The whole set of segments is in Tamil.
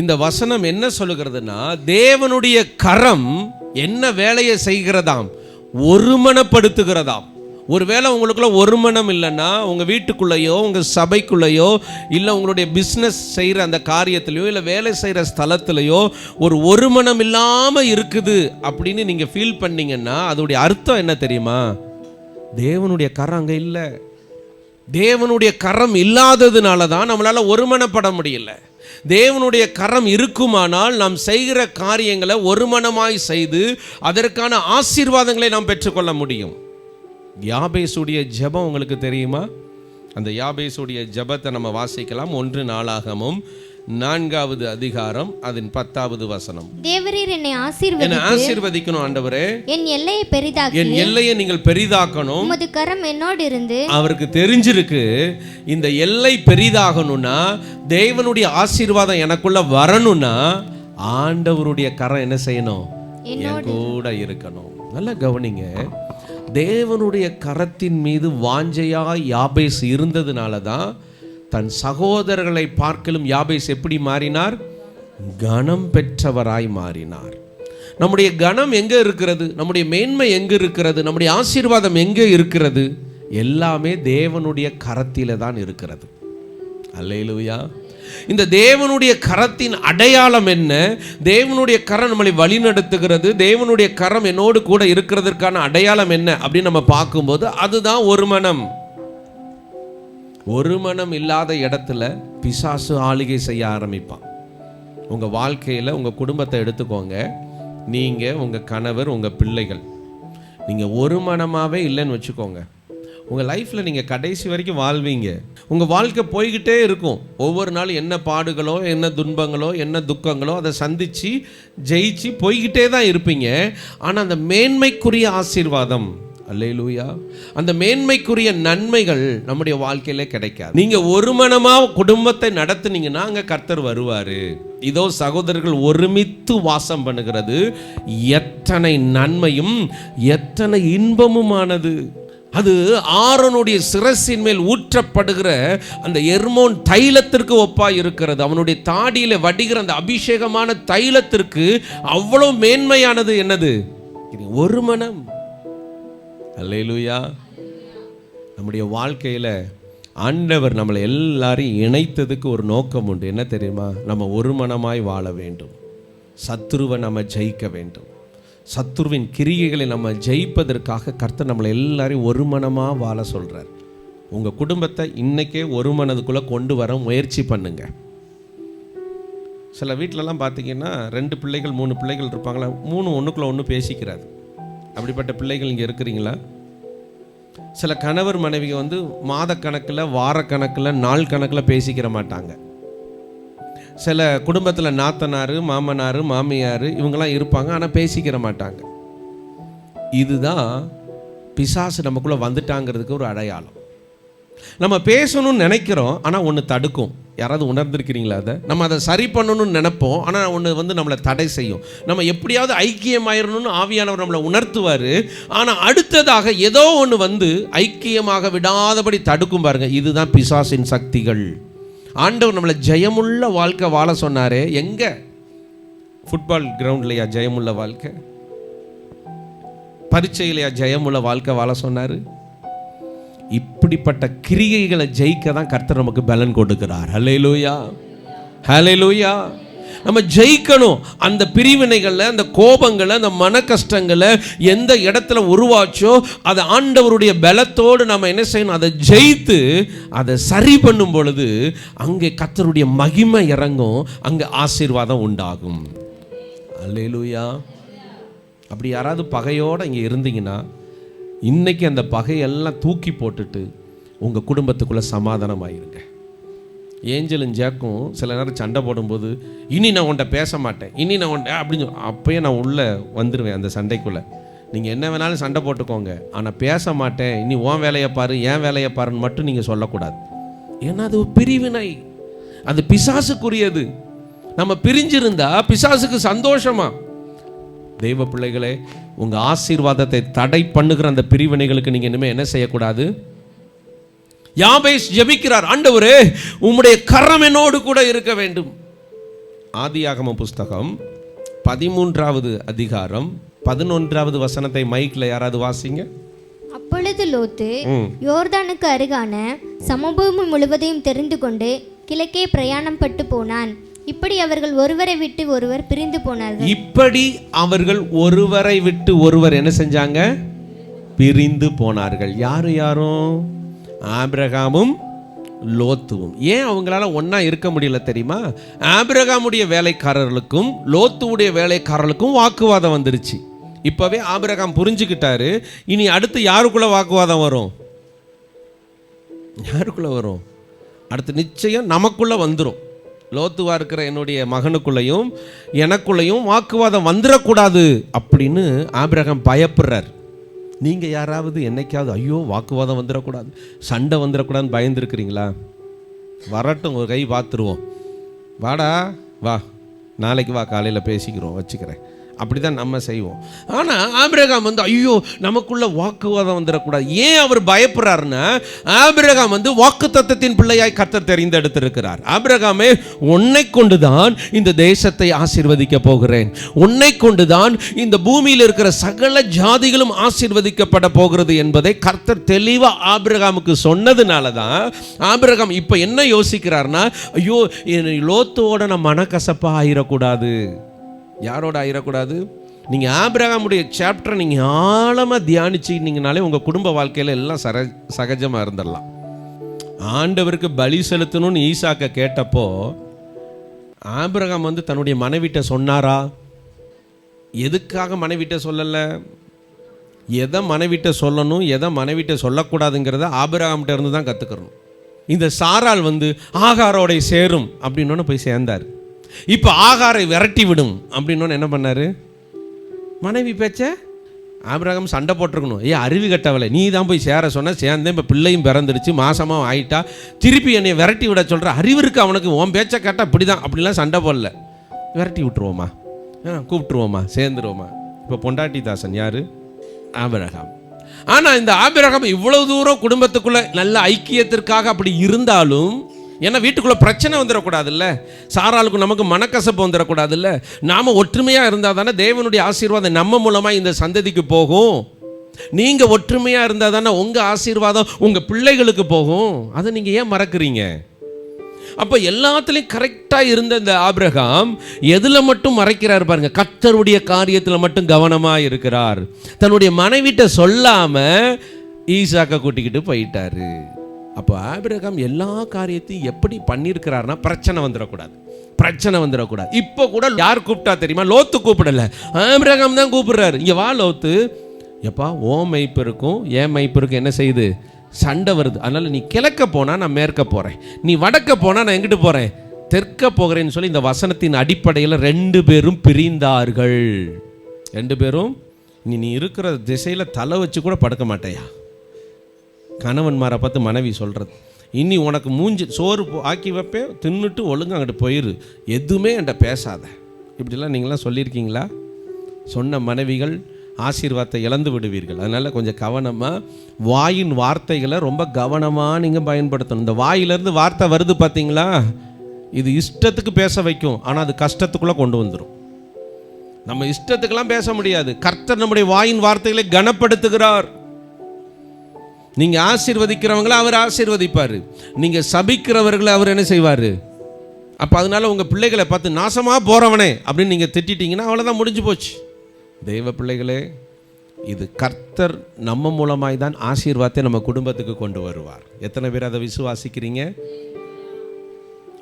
இந்த வசனம் என்ன சொல்லுகிறதுனா, தேவனுடைய கரம் என்ன வேலையை செய்கிறதாம்? ஒருமனப்படுத்துகிறதாம். ஒருவேளை உங்களுக்குள்ள ஒருமனம் இல்லைன்னா, உங்கள் வீட்டுக்குள்ளேயோ உங்கள் சபைக்குள்ளேயோ இல்லை உங்களுடைய பிஸ்னஸ் செய்கிற அந்த காரியத்திலையோ இல்லை வேலை செய்கிற ஸ்தலத்திலையோ ஒருமனம் இல்லாமல் இருக்குது அப்படின்னு நீங்கள் ஃபீல் பண்ணீங்கன்னா அதோடைய அர்த்தம் என்ன தெரியுமா? தேவனுடைய கரம் அங்கே இல்லை. தேவனுடைய கரம் இல்லாததுனால தான் நம்மளால் ஒருமனப்பட முடியல. தேவனுடைய கரம் இருக்குமானால் நாம் செய்கிற காரியங்களை ஒருமனமாய் செய்து அதற்கான ஆசீர்வாதங்களை நாம் பெற்றுக்கொள்ள முடியும். யாபேசுடைய ஜெபம் உங்களுக்கு தெரியுமா? அந்த யாபேசுடைய ஜெபத்தை நம்ம வாசிக்கலாம். 1 நாளாகமம் 4வது அதிகாரம் அதன் 10வது வசனம். தேவரீர் என்னை ஆசீர்வதிக்கணும் ஆண்டவரே, என் எல்லையை பெரிதாக்கி, என் எல்லையை நீங்கள் பெரிதாக்கணும். உமது கரம் என்னோடு இருந்து. அவருக்கு தெரிஞ்சிருக்கு இந்த எல்லை பெரிதாகணும்னா, தேவனுடைய ஆசீர்வாதம் எனக்குள்ள வரணும்னா ஆண்டவருடைய கரம் என்ன செய்யணும்? என் கூட இருக்கணும். நல்லா கவனிங்க. தேவனுடைய கரத்தின் மீது வாஞ்சையாய் யாபேஸ் இருந்ததுனால தான் தன் சகோதரர்களை பார்க்கலும் யாபேஸ் எப்படி மாறினார்? கனம் பெற்றவராய் மாறினார். நம்முடைய கனம் எங்கே இருக்கிறது? நம்முடைய மேன்மை எங்கே இருக்கிறது? நம்முடைய ஆசீர்வாதம் எங்கே இருக்கிறது? எல்லாமே தேவனுடைய கரத்தில தான் இருக்கிறது. அல்லேலூயா. இந்த தேவனுடைய கரத்தின் அடையாளம் என்ன? தேவனுடைய கரம் நம்மளை வழிநடத்துகிறது. தேவனுடைய கரம் என்னோடு கூட இருக்கிறதுக்கான அடையாளம் என்ன அப்படின்னு நம்ம பார்க்கும்போது அதுதான் ஒருமனம். ஒருமனம் இல்லாத இடத்துல பிசாசு ஆளுகை செய்ய ஆரம்பிப்பான். உங்கள் வாழ்க்கையில் உங்கள் குடும்பத்தை எடுத்துக்கோங்க. நீங்கள், உங்கள் கணவர், உங்கள் பிள்ளைகள், நீங்கள் ஒரு மனமாகவே இல்லைன்னு வச்சுக்கோங்க. உங்கள் லைஃப்பில் நீங்கள் கடைசி வரைக்கும் வாழ்வீங்க. உங்கள் வாழ்க்கை போய்கிட்டே இருக்கும். ஒவ்வொரு நாளும் என்ன பாடுகளோ, என்ன துன்பங்களோ, என்ன துக்கங்களோ அதை சந்தித்து ஜெயிச்சு போய்கிட்டே தான் இருப்பீங்க. ஆனால் அந்த மேன்மைக்குரிய ஆசீர்வாதம், அல்லேலூயா, அந்த மேன்மைக்குரிய நன்மைகள் நம்முடைய வாழ்க்கையிலே கிடைக்காது. நீங்கள் ஒரு மனமாக குடும்பத்தை நடத்துனீங்கன்னா அங்கே கர்த்தர் வருவார். இதோ சகோதரர்கள் ஒருமித்து வாசம் பண்ணுகிறது எத்தனை நன்மையும் எத்தனை இன்பமுமானது. அது ஆரோனுடைய சிரசின் மேல் ஊற்றப்படுகிற அந்த எர்மோன் தைலத்திற்கு ஒப்பாய் இருக்கிறது. அவனுடைய தாடியில வடிகிற அந்த அபிஷேகமான தைலத்திற்கு அவ்வளவு மேன்மையானது. என்னது? ஒரு மனம். அல்லேலூயா. நம்முடைய வாழ்க்கையில் ஆண்டவர் நம்மளை எல்லாரையும் இணைத்ததுக்கு ஒரு நோக்கம் உண்டு. என்ன தெரியுமா? நம்ம ஒரு மனமாய் வாழ வேண்டும். சத்துருவை நம்ம ஜெயிக்க வேண்டும். சத்துருவின் கிரியைகளை நம்ம ஜெயிப்பதற்காக கர்த்தர் நம்மளை எல்லாரையும் ஒரு மனமாக வாழ சொல்கிறார். உங்கள் குடும்பத்தை இன்றைக்கே ஒரு மனதுக்குள்ளே கொண்டு வர முயற்சி பண்ணுங்க. சில வீட்டிலலாம் பார்த்தீங்கன்னா 2 பிள்ளைகள் 3 பிள்ளைகள் இருப்பாங்களா, 3 ஒன்றுக்குள்ளே ஒன்று பேசிக்கிறாரு. அப்படிப்பட்ட பிள்ளைகள் இங்கே இருக்கிறீங்களா? சில கணவர் மனைவிங்க மாதக்கணக்கில், வாரக்கணக்கில், நாள் கணக்கில் பேசிக்கிற மாட்டாங்க. சில குடும்பத்தில் நாத்தனார், மாமனார், மாமியார் இவங்கெல்லாம் இருப்பாங்க, ஆனால் பேசிக்கிற மாட்டாங்க. இதுதான் பிசாசு நமக்குள்ளே வந்துட்டாங்கிறதுக்கு ஒரு அடையாளம். நம்ம பேசணும்னு நினைக்கிறோம், ஆனால் ஒன்று தடுக்கும். யாராவது உணர்ந்திருக்கிறீங்களா? அதை நம்ம அதை சரி பண்ணணும்னு நினைப்போம், ஆனால் ஒன்று நம்மளை தடை செய்யும். நம்ம எப்படியாவது ஐக்கியமாயிரணும்னு ஆவியானவர் நம்மளை உணர்த்துவார், ஆனால் அடுத்ததாக ஏதோ ஒன்று ஐக்கியமாக விடாதபடி தடுக்கும். பாருங்க, இதுதான் பிசாசின் சக்திகள். ஆண்டவர் நம்மளை ஜெயமுள்ள வாழ்க்கை வாழ சொன்னாரே. எங்கே? ஃபுட்பால் கிரவுண்ட்லையா ஜெயமுள்ள வாழ்க்கை? பரீட்சையிலையா ஜெயமுள்ள வாழ்க்கை வாழ சொன்னார்? இப்படிப்பட்ட கிரியைகளை ஜெயிக்க தான் கர்த்தர் நமக்கு பலன் கொடுக்கிறார். ஹல்லேலூயா, ஹல்லேலூயா. நம்ம ஜெயிக்கணும். அந்த பிரிவினைகளை, அந்த கோபங்களை, அந்த மன கஷ்டங்களை எந்த இடத்துல உருவாச்சோ அதை ஆண்டவருடைய பலத்தோடு நம்ம என்ன செய்யணும்? அதை ஜெயித்து அதை சரி பண்ணும் பொழுது அங்கே கர்த்தருடைய மகிமை இறங்கும், அங்கே ஆசீர்வாதம் உண்டாகும். அல்லேலூயா. அப்படி யாராவது பகையோடு இங்கே இருந்தீங்கன்னா இன்னைக்கு அந்த பகையெல்லாம் தூக்கி போட்டுட்டு உங்கள் குடும்பத்துக்குள்ளே சமாதானம் ஆயிருங்க. ஏஞ்சலும் ஜேக்கும் சில நேரம் சண்டை போடும்போது, இனி நான் உன்ட்ட பேச மாட்டேன், இனி நான் உன்ட்ட அப்படின்னு அப்போயே நான் உள்ளே வந்துடுவேன் அந்த சண்டைக்குள்ளே. நீங்கள் என்ன வேணாலும் சண்டை போட்டுக்கோங்க, ஆனால் பேச மாட்டேன், இனி உன் வேலையை பாரு, என் வேலையை பாருன்னு மட்டும் நீங்கள் சொல்லக்கூடாது. ஏன்னா அது ஒரு பிரிவினை, அது பிசாசுக்குரியது. நம்ம பிரிஞ்சிருந்தா பிசாசுக்கு சந்தோஷமா? தெய்வ பிள்ளைகளே, உங்கள் ஆசீர்வாதத்தை தடை பண்ணுகிற அந்த பிரிவினைகளுக்கு நீங்கள் இனிமேல் என்ன செய்யக்கூடாது? யாபேஸ் ஜெபிக்கிறார், ஆண்டவரே உம்முடைய கரம் என்னோடு கூட இருக்க வேண்டும். ஆதியாகமம் புஸ்தகம் 13வது அதிகாரம் 11வது வசனத்தை மைக்ல யாராவது வாசிங்க. அப்பொழுது லோத்து யோர்தானுக்கு அருகான சமபூமி முழுவதையும் தெரிந்து கொண்டு கிழக்கே பிரயாணம் பட்டு போனான். இப்படி அவர்கள் ஒருவரை விட்டு ஒருவர் பிரிந்து போனார்கள். இப்படி அவர்கள் ஒருவரை விட்டு ஒருவர் என்ன செஞ்சாங்க? பிரிந்து போனார்கள். யாரும்? ஆபிரகாமும் லோத்துவும். ஏன் அவங்களால ஒண்ணா இருக்க முடியல தெரியுமா? ஆபிரகாமுடைய வேலைக்காரர்களுக்கும் லோத்துவுடைய வேலைக்காரர்களுக்கும் வாக்குவாதம் வந்துருச்சு. இப்பவே ஆபிரகாம் புரிஞ்சுக்கிட்டாரு, இனி அடுத்து யாருக்குள்ள வாக்குவாதம் வரும்? யாருக்குள்ள வரும்? அடுத்து நிச்சயம் நமக்குள்ள வந்துடும். லோத்துவா இருக்கிற என்னுடைய மகனுக்குள்ளையும் எனக்குள்ளையும் வாக்குவாதம் வந்துடக்கூடாது அப்படின்னு ஆபிரகாம் பயப்படுறார். நீங்கள் யாராவது என்னைக்காவது ஐயோ வாக்குவாதம் வந்துடக்கூடாது, சண்டை வந்துடக்கூடாதுன்னு பயந்துருக்கிறீங்களா? வரட்டும், ஒரு கை பார்த்துருவோம். வாடா வா, நாளைக்கு வா, காலையில் பேசிக்கிறோம், வச்சுக்கிறேன். அப்படி தான் நம்ம செய்வோம். ஆனால் ஆபிரகாம் ஐயோ நமக்குள்ள வாக்குவாதம் வந்துடக்கூடாது. ஏன் அவர் பயப்படுறாருன்னா, ஆபிரகாம் வாக்குத்தத்தத்தின் பிள்ளையாய் கர்த்தர் தெரிந்தெடுத்திருக்கிறார். ஆபிரகாமே, உன்னை கொண்டுதான் இந்த தேசத்தை ஆசீர்வதிக்க போகிறேன், உன்னை கொண்டுதான் இந்த பூமியில் இருக்கிற சகல ஜாதிகளும் ஆசீர்வதிக்கப்பட போகிறது என்பதை கர்த்தர் தெளிவா ஆபிரகாமுக்கு சொன்னதுனால தான் ஆபிரகாம் இப்போ என்ன யோசிக்கிறார்னா, ஐயோ லோத்தோட நான் மனக்கசப்பா ஆயிடக்கூடாது. யாரோட ஆயிடக்கூடாது? நீங்கள் ஆபிரகாமுடைய சாப்டரை நீங்கள் ஆழமாக தியானிச்சிங்கனாலே உங்கள் குடும்ப வாழ்க்கையில் எல்லாம் சகஜமாக இருந்துடலாம். ஆண்டவருக்கு பலி செலுத்தணும்னு ஈசாக்க கேட்டப்போ ஆபிரகாம் தன்னுடைய மனைவிட்ட சொன்னாரா? எதுக்காக மனைவிட்ட சொல்லலை? எதை மனைவிட்ட சொல்லணும், எதை மனைவிட்ட சொல்லக்கூடாதுங்கிறத ஆபிரகாம்கிட்ட இருந்து தான் கற்றுக்கணும். இந்த சாராள் ஆகாரோட சேரும் அப்படின்னு போய் சேர்ந்தார். இப்போ ஆகாரை விரட்டி விடும் அப்படின்னு என்ன பண்ணாரு? மனைவி பேச்ச ஆபிரகாம் சண்டை போட்டிருக்கணும். அருவி கட்டவலை, நீ தான் போய் சேர சொன்ன, சேர்ந்தேன், இப்போ பிள்ளையும் பிறந்துடுச்சு, மாசமாக ஆயிட்டா, திருப்பி என்னை விரட்டி விட சொல்கிற, அறிவு இருக்கு அவனுக்கு, உன் பேச்சை கேட்டால் இப்படி தான் அப்படிலாம் சண்டை போடல, விரட்டி விட்டுருவோமா, கூப்பிட்டுருவோமா, சேர்ந்துருவோமா. இப்போ பொண்டாட்டி தாசன் யாரு? ஆபிரகாம். ஆனால் இந்த ஆபிரகாம் இவ்வளவு தூரம் குடும்பத்துக்குள்ள நல்ல ஐக்கியத்திற்காக அப்படி இருந்தாலும், ஏன்னா வீட்டுக்குள்ளே பிரச்சனை வந்துடக்கூடாதுல்ல, சாராளுக்கு நமக்கு மனக்கசப்பு வந்துடக்கூடாதுல்ல, நாம் ஒற்றுமையாக இருந்தால் தானே தேவனுடைய ஆசீர்வாதம் நம்ம மூலமாக இந்த சந்ததிக்கு போகும். நீங்கள் ஒற்றுமையாக இருந்தால் தானே உங்கள் ஆசீர்வாதம் உங்கள் பிள்ளைகளுக்கு போகும். அதை நீங்கள் ஏன் மறக்கிறீங்க? அப்போ எல்லாத்துலேயும் கரெக்டாக இருந்த இந்த ஆபிரகாம் எதில் மட்டும் மறைக்கிறார் பாருங்க? கர்த்தருடைய காரியத்தில் மட்டும் கவனமாக இருக்கிறார். தன்னுடைய மனைவிட்ட சொல்லாமல் ஈசாக்க கூட்டிக்கிட்டு போயிட்டாரு. அப்போ ஆபிரகாம் எல்லா காரியத்தையும் எப்படி பண்ணியிருக்கிறார்னா, பிரச்சனை வந்துடக்கூடாது. இப்போ கூட யார் கூப்பிட்டா தெரியுமா? லோத்து கூப்பிடல, ஆபிரகாம் தான் கூப்பிடுறாரு. இங்கே வா லோத்து, எப்பா ஓ மைப்பருக்கும் என் மைப்பருக்கும் என்ன செய்யுது? சண்டை வருது. அதனால நீ கிழக்க போனா நான் மேற்க போறேன், நீ வடக்க போனா நான் எங்கிட்டு போறேன்? தெற்க போகிறேன்னு சொல்லி இந்த வசனத்தின் அடிப்படையில் 2 பேரும் பிரிந்தார்கள். 2 பேரும் நீ இருக்கிற திசையில் தலை வச்சு கூட படுக்க மாட்டேயா? கணவன்மாரை பார்த்து மனைவி சொல்கிறது, இனி உனக்கு மூஞ்சி சோறு ஆக்கி வைப்பேன், தின்னுட்டு ஒழுங்கு அங்கிட்டு போயிரு, எதுவுமே என்கிட்ட பேசாத. இப்படிலாம் நீங்களாம் சொல்லியிருக்கீங்களா? சொன்ன மனைவிகள் ஆசீர்வாதத்தை இழந்து விடுவீர்கள். அதனால் கொஞ்சம் கவனமாக வாயின் வார்த்தைகளை ரொம்ப கவனமாக நீங்கள் பயன்படுத்தணும். இந்த வாயிலிருந்து வார்த்தை வருது பார்த்தீங்களா, இது இஷ்டத்துக்கு பேச வைக்கும், ஆனால் அது கஷ்டத்துக்குள்ளே கொண்டு வந்துடும். நம்ம இஷ்டத்துக்கெல்லாம் பேச முடியாது. கர்த்தர் நம்முடைய வாயின் வார்த்தைகளை கனப்படுத்துகிறார். நீங்கள் ஆசீர்வதிக்கிறவங்களை அவர் ஆசீர்வதிப்பார், நீங்கள் சபிக்கிறவர்களை அவர் என்ன செய்வார்? அப்போ அதனால உங்கள் பிள்ளைகளை பார்த்து நாசமாக போகிறவனே அப்படின்னு நீங்கள் திட்டிட்டீங்கன்னா அவ்வளோதான், முடிஞ்சு போச்சு. தெய்வ பிள்ளைகளே, இது கர்த்தர் நம்ம மூலமாய் தான் ஆசீர்வாதத்தை நம்ம குடும்பத்துக்கு கொண்டு வருவார். எத்தனை பேர் அதை விசுவாசிக்கிறீங்க?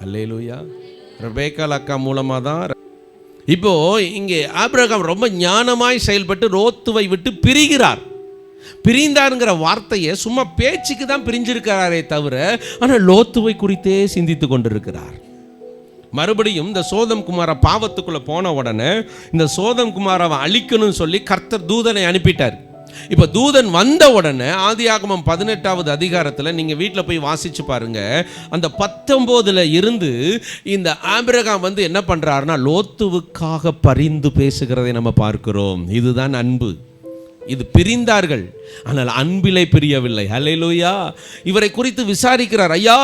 அல்லேலூயா. ரெபேக்காள் அக்கா மூலமாக தான். இப்போ இங்கே ஆபிரகாம் ரொம்ப ஞானமாய் செயல்பட்டு லோத்துவை விட்டு பிரிகிறார். பிரிந்தாருங்கிற வார்த்தையை சும்மா பேச்சுக்கு தான் பிரிஞ்சிருக்கிறாரே தவிர, ஆனால் லோத்துவை குறித்தே சிந்தித்து கொண்டிருக்கிறார். மறுபடியும் இந்த சோதம் குமார பாவத்துக்குள்ள போன உடனே இந்த சோதம் குமாரவை அழிக்கணும்னு சொல்லி கர்த்தர் தூதனை அனுப்பிட்டார். இப்போ தூதன் வந்த உடனே ஆதியாகமம் 18வது அதிகாரத்தில் நீங்கள் வீட்டில் போய் வாசிச்சு பாருங்க. அந்த 19ல் இருந்து இந்த ஆபிரகாம் என்ன பண்ணுறாருன்னா, லோத்துவுக்காக பரிந்து பேசுகிறதை நம்ம பார்க்கிறோம். இதுதான் அன்பு. இது பிரிந்தார்கள், ஆனால் அன்பிலே பிரியவில்லை. ஹல்லேலூயா. இவரை குறித்து விசாரிக்கிறார். ஐயா,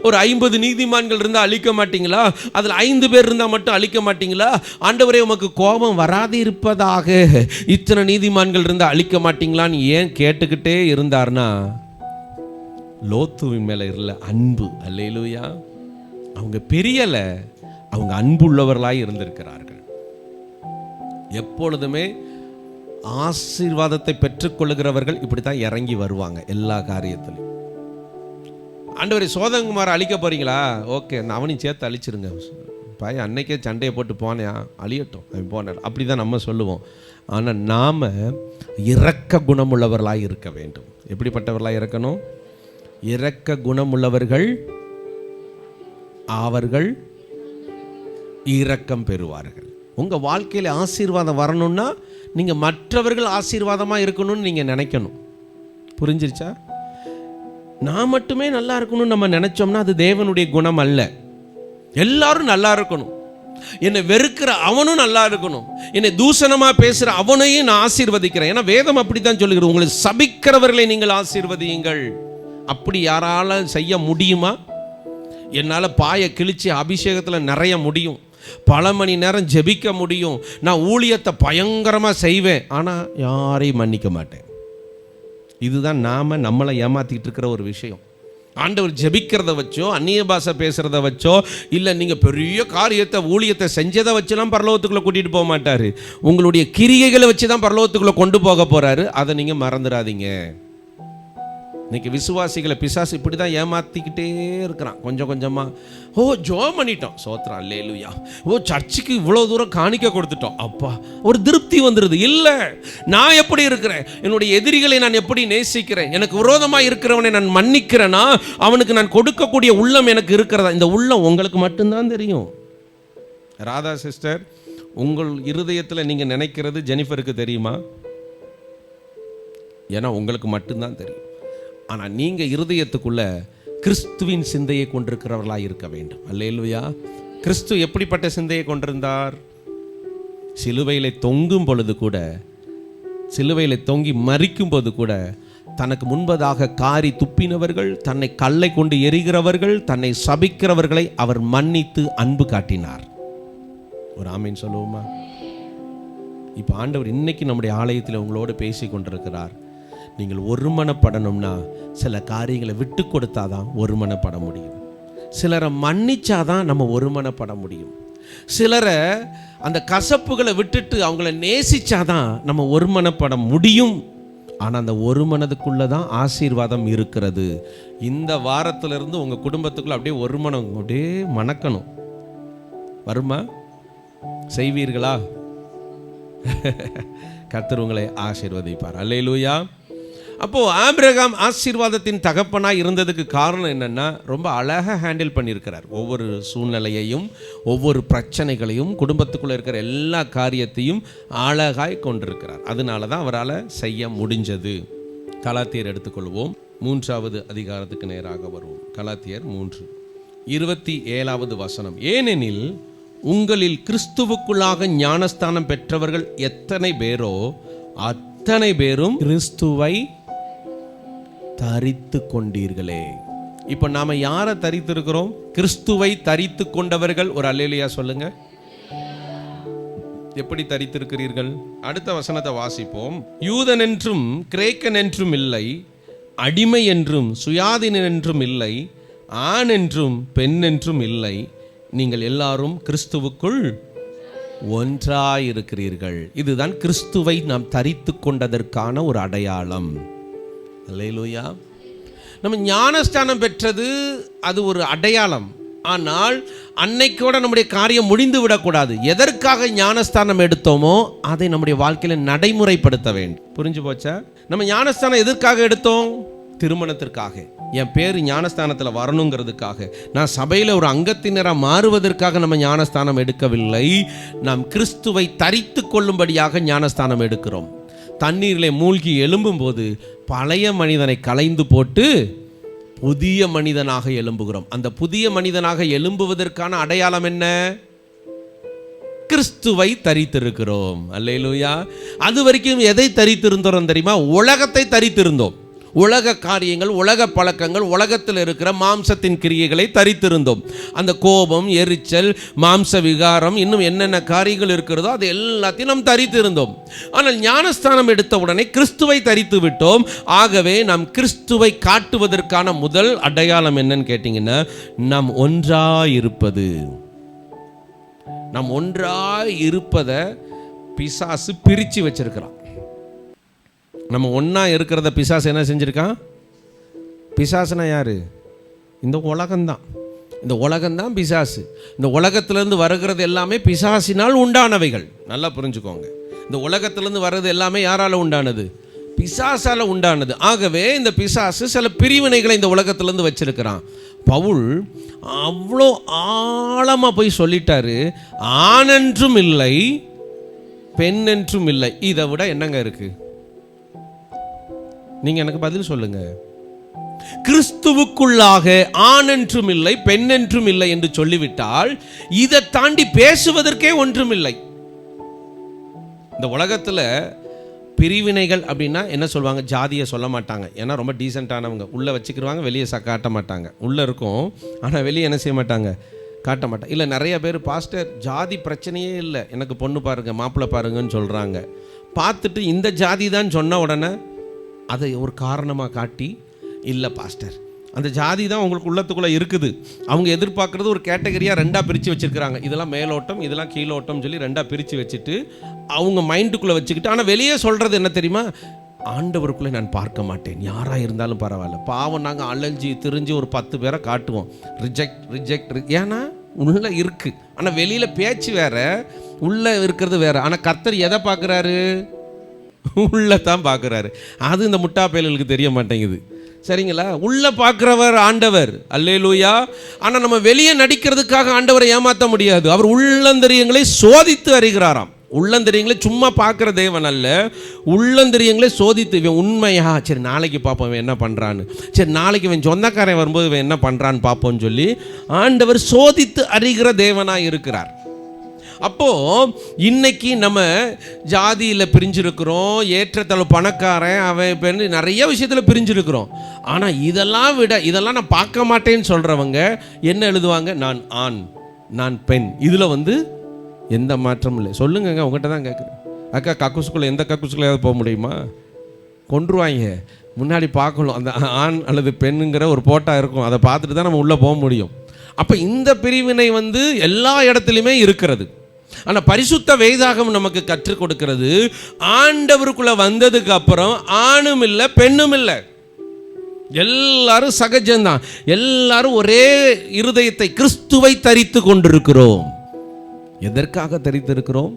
ஒரு 50 நீதிமான்கள் இருந்தால் அழிக்க மாட்டீங்களா? அதில் 5 பேர் இருந்தால் மட்டும் அழிக்க மாட்டீங்களா? ஆண்டவரே, உமக்கு கோபம் வராது இருப்பதாக இத்தனை நீதிமான்கள் இருந்தால் அழிக்க மாட்டீங்களான்னு ஏன் கேட்டுக்கிட்டே இருந்தார்னா, லோத்துவின் மேலே இருந்த அன்பு. ஹல்லேலூயா. அவங்க பிரியலை, அவங்க அன்புள்ளவர்களாய் இருந்திருக்கிறார்கள். எப்பொழுதுமே ஆசீர்வாதத்தை பெற்றுக்கொள்ளுகிறவர்கள் இப்படித்தான் இறங்கி வருவாங்க எல்லா காரியத்திலும். ஆண்டவரே, சோதங்குமாரை அழிக்க போறீங்களா? ஓகே, அவனையும் சேர்த்து அழிச்சிருங்க. பையன் அன்னைக்கே சண்டையை போட்டு போனேன், அழியட்டும், அவன் போனார். அப்படி தான் நம்ம சொல்லுவோம். ஆனால் நாம் இரக்க குணமுள்ளவர்களாக இருக்க வேண்டும். எப்படிப்பட்டவர்களாக இருக்கணும்? இரக்க குணமுள்ளவர்கள் அவர்கள் இரக்கம் பெறுவார்கள். உங்கள் வாழ்க்கையில் ஆசீர்வாதம் வரணும்னா நீங்கள் மற்றவர்கள் ஆசீர்வாதமாக இருக்கணும்னு நீங்கள் நினைக்கணும். புரிஞ்சிருச்சா? நான் மட்டுமே நல்லா இருக்கணும்னு நம்ம நினைச்சோம்னா அது தேவனுடைய குணம் அல்ல. எல்லாரும் நல்லா இருக்கணும். என்னை வெறுக்கிற அவனும் நல்லா இருக்கணும். என்னை தூஷணமாக பேசுகிற அவனையும் நான் ஆசீர்வதிக்கிறேன். ஏன்னா வேதம் அப்படி தான் சொல்லுகிறது, உங்களை சபிக்கிறவர்களை நீங்கள் ஆசீர்வதியுங்கள். அப்படி யாரால செய்ய முடியுமா? என்னால் பாயை கிழிச்சு அபிஷேகத்தில் நிறைய முடியும், பல மணி நேரம் ஜெபிக்க முடியும், நான் ஊழியத்தை பயங்கரமாக செய்வேன், ஆனால் யாரையும் மன்னிக்க மாட்டேன். இதுதான் நாம் நம்மளை ஏமாற்றிட்டு இருக்கிற ஒரு விஷயம். ஆண்டவர் ஜெபிக்கிறத வச்சோ, அந்நிய பாஷை பேசுகிறத வச்சோ, இல்லை நீங்கள் பெரிய காரியத்தை ஊழியத்தை செஞ்சதை வச்சுலாம் பரலோகத்துக்குள்ளே கூட்டிகிட்டு போக மாட்டார். உங்களுடைய கிரியைகளை வச்சு தான் பரலோகத்துக்குள்ளே கொண்டு போக போகிறாரு. அதை நீங்கள் மறந்துடாதீங்க. இன்னைக்கு விசுவாசிகளை பிசாசு இப்படி தான் ஏமாற்றிக்கிட்டே இருக்கிறான். கொஞ்சம் கொஞ்சமாக, ஓ ஜோம் பண்ணிட்டோம், சோத்ரா, அல்லேலூயா, ஓ சர்ச்சுக்கு இவ்வளோ தூரம் காணிக்க கொடுத்துட்டோம், அப்பா ஒரு திருப்தி வந்துடுது. இல்லை, நான் எப்படி இருக்கிறேன், என்னுடைய எதிரிகளை நான் எப்படி நேசிக்கிறேன், எனக்கு விரோதமாக இருக்கிறவனை நான் மன்னிக்கிறேன்னா அவனுக்கு நான் கொடுக்கக்கூடிய உள்ளம் எனக்கு இருக்கிறதா? இந்த உள்ளம் உங்களுக்கு மட்டும்தான் தெரியும். ராதா சிஸ்டர், உங்கள் இருதயத்தில் நீங்கள் நினைக்கிறது ஜெனிஃபருக்கு தெரியுமா? ஏன்னா உங்களுக்கு மட்டும்தான் தெரியும். ஆனால் நீங்கள் இருதயத்துக்குள்ள கிறிஸ்துவின் சிந்தையை கொண்டிருக்கிறவர்களாக இருக்க வேண்டும். அல்லேலூயா. கிறிஸ்து எப்படிப்பட்ட சிந்தையை கொண்டிருந்தார்? சிலுவையிலே தொங்கும் பொழுது கூட, சிலுவையிலே தொங்கி மரிக்கும் போது கூட, தனக்கு முன்பதாக காரி துப்பினவர்கள், தன்னை கல்லை கொண்டு எரிகிறவர்கள், தன்னை சபிக்கிறவர்களை அவர் மன்னித்து அன்பு காட்டினார். ஒரு ஆமீன் சொல்லுவோமா? இப்போ ஆண்டவர் இன்னைக்கு நம்முடைய ஆலயத்தில் உங்களோடு பேசி கொண்டிருக்கிறார். நீங்கள் ஒருமனப்படணும்னா சில காரியங்களை விட்டு கொடுத்தாதான் ஒருமனப்பட முடியும். சிலரை மன்னிச்சாதான் நம்ம ஒருமனப்பட முடியும். சிலரை அந்த கசப்புகளை விட்டுட்டு அவங்கள நேசிச்சாதான் நம்ம ஒருமனப்பட முடியும். ஆனால் அந்த ஒரு மனதுக்குள்ளே தான் ஆசீர்வாதம் இருக்கிறது. இந்த வாரத்திலிருந்து உங்கள் குடும்பத்துக்குள்ளே அப்படியே ஒரு மனம் அப்படியே மணக்கணும். வருமா? செய்வீர்களா? கர்த்தர் உங்களை ஆசீர்வதிப்பார். அல்லேலூயா. அப்போது ஆபிரகாம் ஆசீர்வாதத்தின் தகப்பனாக இருந்ததுக்கு காரணம் என்னென்னா, ரொம்ப அழகாக ஹேண்டில் பண்ணியிருக்கிறார். ஒவ்வொரு சூழ்நிலையையும், ஒவ்வொரு பிரச்சனைகளையும், குடும்பத்துக்குள்ளே இருக்கிற எல்லா காரியத்தையும் அழகாய் கொண்டிருக்கிறார். அதனால தான் அவரால் செய்ய முடிஞ்சது. கலாத்தியர் எடுத்துக்கொள்வோம். 3வது அதிகாரத்துக்கு நேராக வருவோம். கலாத்தியர் 3:27 வசனம். ஏனெனில் உங்களில் கிறிஸ்துவுக்குள்ளாக ஞானஸ்தானம் பெற்றவர்கள் எத்தனை பேரோ அத்தனை பேரும் கிறிஸ்துவை தரித்து கொண்டீர்களே. இப்போ நாம யாரை தரித்து இருக்கிறோம்? கிறிஸ்துவை தரித்து கொண்டவர்கள். ஒரு அல்லேலூயா சொல்லுங்க. எப்படி தரித்திருக்கிறீர்கள்? அடுத்த வசனத்தை வாசிப்போம். யூதன் என்றும் கிரேக்கன் என்றும் இல்லை, அடிமை என்றும் சுயாதீனன் என்றும் இல்லை, ஆண் என்றும் பெண் என்றும் இல்லை, நீங்கள் எல்லாரும் கிறிஸ்துவுக்குள் ஒன்றாயிருக்கிறீர்கள். இதுதான் கிறிஸ்துவை நாம் தரித்து கொண்டதற்கான ஒரு அடையாளம். அல்லேலூயா. நம்ம ஞானஸ்தானம் பெற்றது அது ஒரு அடையாளம். ஆனால் அன்னைக்கோட நம்முடைய காரியம் முடிந்து விடக்கூடாது. எதற்காக ஞானஸ்தானம் எடுத்தோமோ அதை நம்முடைய வாழ்க்கையில நடைமுறைப்படுத்த வேண்டும். புரிஞ்சு போச்சா? நம்ம ஞானஸ்தானம் எதற்காக எடுத்தோம்? திருமணத்திற்காக. என் பேர் ஞானஸ்தானத்தில் வரணுங்கிறதுக்காக, நான் சபையில் ஒரு அங்கத்தினராக மாறுவதற்காக நம்ம ஞானஸ்தானம் எடுக்கவில்லை. நாம் கிறிஸ்துவை தரித்து கொள்ளும்படியாக ஞானஸ்தானம் எடுக்கிறோம். தண்ணீரிலே மூழ்கி எழும்பும் போது பழைய மனிதனை களைந்து போட்டு புதிய மனிதனாக எழும்புகிறோம். அந்த புதிய மனிதனாக எழும்புவதற்கான அடையாளம் என்ன? கிறிஸ்துவை தரித்திருக்கிறோம். அல்லேலூயா. அது வரைக்கும் எதை தரித்திருந்தோம் தெரியுமா? உலகத்தை தரித்திருந்தோம். உலக காரியங்கள், உலக பழக்கங்கள், உலகத்தில் இருக்கிற மாம்சத்தின் கிரியைகளை தரித்திருந்தோம். அந்த கோபம், எரிச்சல், மாம்ச விகாரம், இன்னும் என்னென்ன காரியங்கள் இருக்கிறதோ அது எல்லாத்தையும் நாம் தரித்திருந்தோம். ஆனால் ஞானஸ்தானம் எடுத்த உடனே கிறிஸ்துவை தரித்து விட்டோம். ஆகவே நாம் கிறிஸ்துவை காட்டுவதற்கான முதல் அடையாளம் என்னன்னு கேட்டிங்கன்னா, நாம் ஒன்றாயிருப்பது. நாம் ஒன்றாயிருப்பதை பிசாசு பிரித்து வச்சிருக்கிறான். நம்ம ஒன்றா இருக்கிறத பிசாசு என்ன செஞ்சுருக்கான்? பிசாசுனா யார்? இந்த உலகம்தான். இந்த உலகம்தான் பிசாசு. இந்த உலகத்திலேருந்து வருகிறது எல்லாமே பிசாசினால் உண்டானவைகள். நல்லா புரிஞ்சுக்கோங்க. இந்த உலகத்திலேருந்து வர்றது எல்லாமே யாரால் உண்டானது? பிசாசால் உண்டானது. ஆகவே இந்த பிசாசு சில பிரிவினைகளை இந்த உலகத்திலேருந்து வச்சிருக்கிறான். பவுல் அவ்வளோ ஆழமாக போய் சொல்லிட்டாரு, ஆணென்றும் இல்லை பெண்ணென்றும் இல்லை. இதை விட என்னங்க இருக்கு? நீங்க எனக்கு பதில் சொல்லுங்க. கிறிஸ்துவுக்குள்ளாக ஆணென்றும் இல்லை பெண்ணென்றும் இல்லை என்று சொல்லிவிட்டால் இதை தாண்டி பேசுவதற்கே ஒன்றும் இல்லை. இந்த உலகத்தில் பிரிவினைகள் அப்படின்னா என்ன சொல்லுவாங்க? ஜாதியை சொல்ல மாட்டாங்க. ஏன்னா ரொம்ப டீசெண்டானவங்க. உள்ளே வச்சுக்கிடுவாங்க, வெளியே காட்ட மாட்டாங்க. உள்ளே இருக்கும் ஆனால் வெளியே என்ன செய்ய மாட்டாங்க? காட்ட மாட்டாங்க. இல்லை, நிறைய பேர் பாஸ்டர் ஜாதி பிரச்சனையே இல்லை, எனக்கு பொண்ணு பாருங்க, மாப்பிள்ளை பாருங்கன்னு சொல்கிறாங்க. பார்த்துட்டு இந்த ஜாதி தான் சொன்ன உடனே அதை ஒரு காரணமாக காட்டி, இல்லை பாஸ்டர் அந்த ஜாதி தான் உங்களுக்கு உள்ளத்துக்குள்ளே இருக்குது, அவங்க எதிர்பார்க்குறது ஒரு கேட்டகரியாக ரெண்டாக பிரித்து வச்சுருக்கிறாங்க. இதெல்லாம் மேலோட்டம், இதெல்லாம் கீழோட்டம் சொல்லி ரெண்டாக பிரித்து வச்சுட்டு அவங்க மைண்டுக்குள்ளே வச்சுக்கிட்டு, ஆனால் வெளியே சொல்கிறது என்ன தெரியுமா? ஆண்டவருக்குள்ளே நான் பார்க்க மாட்டேன், யாராக இருந்தாலும் பரவாயில்ல. பாவம், நாங்கள் அலைஞ்சி திரிஞ்சு ஒரு 10 பேரை காட்டுவோம், ரிஜெக்ட். ஏன்னா உள்ளே இருக்குது, ஆனால் வெளியில் பேச்சு வேற, உள்ளே இருக்கிறது வேற. ஆனால் கர்த்தர் எதை பார்க்குறாரு? உள்ளத்தான் பார்க்குறாரு. அது இந்த முட்டா பயல்களுக்கு தெரிய மாட்டேங்குது. சரிங்களா? உள்ள பார்க்குறவர் ஆண்டவர். அல்லேலூயா. ஆனால் நம்ம வெளியே நடிக்கிறதுக்காக ஆண்டவரை ஏமாற்ற முடியாது. அவர் உள்ளந்தரியங்களை சோதித்து அறிகிறாராம். உள்ளந்தரியங்களை சும்மா பார்க்குற தேவன் அல்ல, உள்ளந்தரியங்களை சோதித்து, இவன் உண்மையா, சரி நாளைக்கு பார்ப்போம் இவன் என்ன பண்ணுறான்னு, சரி நாளைக்கு இவன் சொந்தக்காரன் வரும்போது இவன் என்ன பண்ணுறான்னு பார்ப்போம்னு சொல்லி ஆண்டவர் சோதித்து அறிகிற தேவனாக இருக்கிறார். அப்போது இன்னைக்கு நம்ம ஜாதியில் பிரிஞ்சிருக்கிறோம், ஏற்றத்தாழ்வு, பணக்காரன் அவன் பெண், நிறைய விஷயத்தில் பிரிஞ்சிருக்கிறோம். ஆனால் இதெல்லாம் நான் பார்க்க மாட்டேன்னு சொல்கிறவங்க என்ன எழுதுவாங்க? நான் ஆண், நான் பெண். இதில் எந்த மாற்றமும் இல்லை. சொல்லுங்கங்க, உங்கள்கிட்ட தான் கேட்குறேன். அக்கா, கக்கூசுக்குள்ளே எந்த கக்கூசுக்குள்ளேயாவது போக முடியுமா? கொன்றுவாங்க. முன்னாடி பார்க்கணும், அந்த ஆண் அல்லது பெண்ணுங்கிற ஒரு போட்டா இருக்கும், அதை பார்த்துட்டு தான் நம்ம உள்ளே போக முடியும். அப்போ இந்த பிரிவினை எல்லா இடத்துலையுமே இருக்கிறது. ஆனால் பரிசுத்த வேதாகமம் நமக்கு கற்றுக் கொடுக்கிறது, ஆண்டவருக்குள்ள வந்ததுக்கு அப்புறம் ஆணும் இல்லை பெண்ணும் இல்லை, எல்லாரும் சகஜம்தான். எல்லாரும் ஒரே இருதயத்தை, கிறிஸ்துவை தரித்து கொண்டிருக்கிறோம். எதற்காக தரித்திருக்கிறோம்?